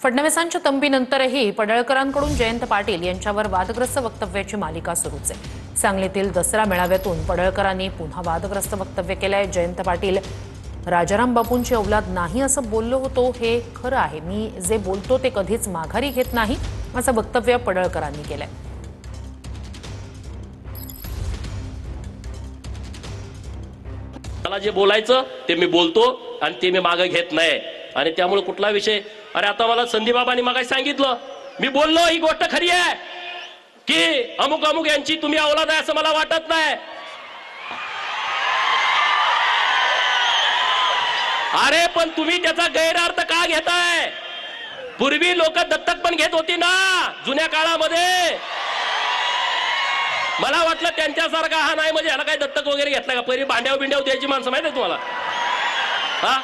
फडणवीसांच्या तंबीनंतरही पडळकरांकडून जयंत पाटील यांच्यावर वादग्रस्त वक्तव्याची मालिका सुरूच आहे। सांगलीतील दसरा मेळाव्यातून पडळकरांनी पुन्हा वादग्रस्त वक्तव्य केलंय। जयंत पाटील राजाराम बापूंची औलाद नाही असं बोललो होतो, हे खरं आहे। मी जे बोलतो ते कधीच माघारी घेत नाही असं वक्तव्य पडळकरांनी केलंय। मला जे बोलायचं ते मी बोलतो आणि ते मी मागे घेत नाही आणि त्यामुळे कुठला विषय। अरे आता मला संदीपबाबांनी मागे सांगितलं, मी बोललो ही गोष्ट खरी आहे की अमुक अमुक यांची तुम्ही औलाद आहे असं मला वाटत नाही। अरे पण तुम्ही त्याचा गैरअर्थ का घेताय? पूर्वी लोक दत्तक पण घेत होती ना जुन्या काळामध्ये। मला वाटलं त्यांच्यासारखा हा नाही, म्हणजे ह्याला काही दत्तक वगैरे घेतला का? पहिली भांड्याव बिंड्याव द्यायची माणसं माहिती आहे तुम्हाला? हा,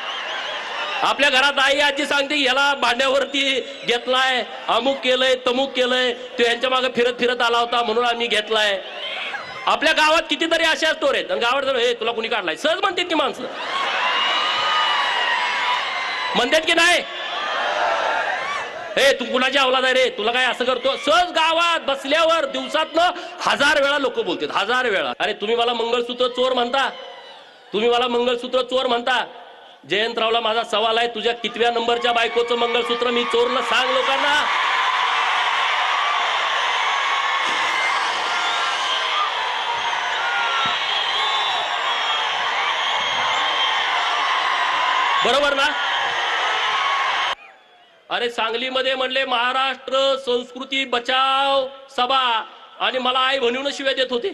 आपल्या घरात आई आजी सांगते ह्याला भांड्यावरती घेतलाय, अमुक केलंय तमुक केलंय, तो यांच्या मागे फिरत फिरत आला होता म्हणून आम्ही घेतलाय। आपल्या गावात कितीतरी अशा स्टोर आहेत आणि गावात हे तुला कुणी काढलाय सहज म्हणतात की माणसं, म्हणतात की नाही? हे तू कुणाची औलाद आहे रे, तुला काय असं करतो? सहज गावात बसल्यावर दिवसातनं 1000 वेळा लोक बोलतात, 1000 वेळा। अरे तुम्ही मला मंगळसूत्र चोर म्हणता, तुम्ही मला मंगळसूत्र चोर म्हणता। जयंतरावला माझा सवाल आहे, तुझ्या कितव्या नंबरच्या बायकोचं मंगळसूत्र मी चोरलं सांग लोकांना। बरोबर ना? अरे सांगलीमध्ये म्हणले महाराष्ट्र संस्कृती बचाव सभा आणि मला आई म्हणूनच शिव्या देत होते।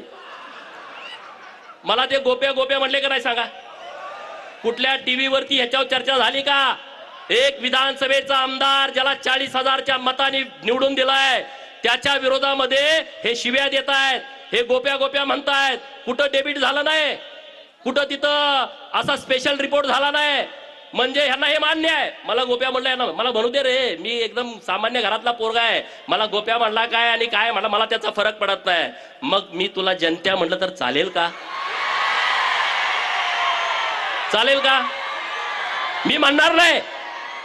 मला ते गोप्या गोप्या म्हणले का नाही सांगा? कुठल्या टीव्ही वरती ह्याच्यावर चर्चा झाली का? एक विधानसभेचा आमदार ज्याला 40,000च्या मताने निवडून दिलाय त्याच्या विरोधामध्ये हे शिव्या देत आहेत, हे गोप्या गोप्या म्हणतायत। कुठं डेबिट झालं नाही, कुठं तिथं असा स्पेशल रिपोर्ट झाला नाही, म्हणजे ह्यांना हे मान्य आहे। मला गोप्या म्हणलं ना, मला म्हणू दे रे, मी एकदम सामान्य घरातला पोरगा आहे, मला गोप्या म्हणला काय आणि काय म्हणला मला त्याचा फरक पडत नाही। मग मी तुला जनत्या म्हटलं तर चालेल का? चालेल का? मी म्हणणार नाही,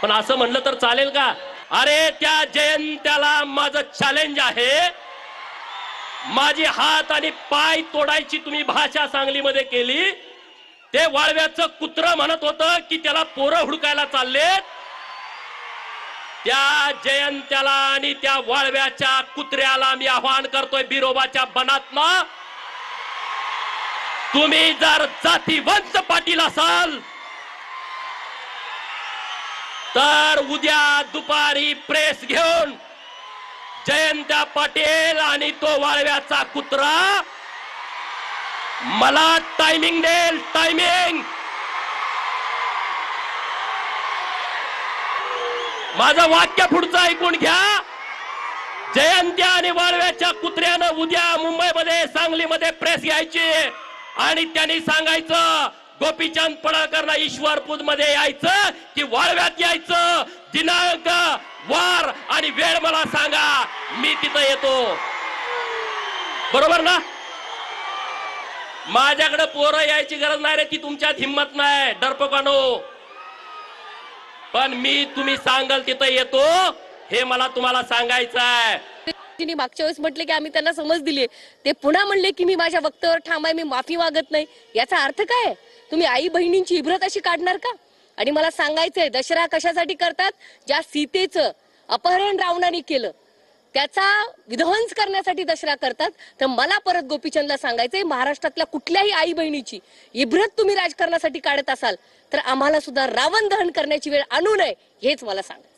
पण असं म्हणलं तर चालेल का? अरे त्या जयंत्याला माझं चॅलेंज आहे, माझी हात आणि पाय तोडायची तुम्ही भाषा सांगलीमध्ये केली। ते वाळव्याचं कुत्र म्हणत होतं की त्याला पोरं हुडकायला चाललेत। त्या जयंत्याला आणि त्या वाळव्याच्या कुत्र्याला मी आवाहन करतोय बिरोबाच्या बनातनं, तुम्ही जर जातीवंत पाटील असाल तर उद्या दुपारी प्रेस घेऊन जयंत्या पाटील आणि तो वाळव्याचा कुत्रा मला टायमिंग देईल, टायमिंग। माझं वाक्य पुढचं ऐकून घ्या। जयंत्या आणि वाळव्याच्या कुत्र्यानं उद्या मुंबईमध्ये सांगलीमध्ये प्रेस घ्यायची आणि त्यांनी सांगायचं गोपीचंद पडळकरला ईश्वरपूर मध्ये यायचं की वाळव्यात यायचं, दिनांक वार आणि वेळ मला सांगा, मी तिथं येतो। बरोबर ना? माझ्याकडे पोरं यायची गरज नाही रे, ती तुमच्यात हिम्मत नाही डरपोकानो, पण मी तुम्ही सांगाल तिथं येतो, हे मला तुम्हाला सांगायचं आहे। तिने मागच्या वेळेस म्हटले की आम्ही त्यांना समज दिली, ते पुन्हा म्हणले की मी माझ्या वक्तव्यावर ठाम आहे, मी माफी मागत नाही। याचा अर्थ काय? तुम्ही आई बहिणींची इब्रत अशी काढणार का? आणि मला सांगायचंय दसरा कशासाठी करतात? ज्या सीतेचं अपहरण रावणाने केलं त्याचा विध्वंस करण्यासाठी दसरा करतात। तर मला परत गोपीचंदला सांगायचंय, महाराष्ट्रातल्या कुठल्याही आई बहिणीची इब्रत तुम्ही राजकारणासाठी काढत असाल तर आम्हाला सुद्धा रावण दहन करण्याची वेळ आणू नये, हेच मला सांगा।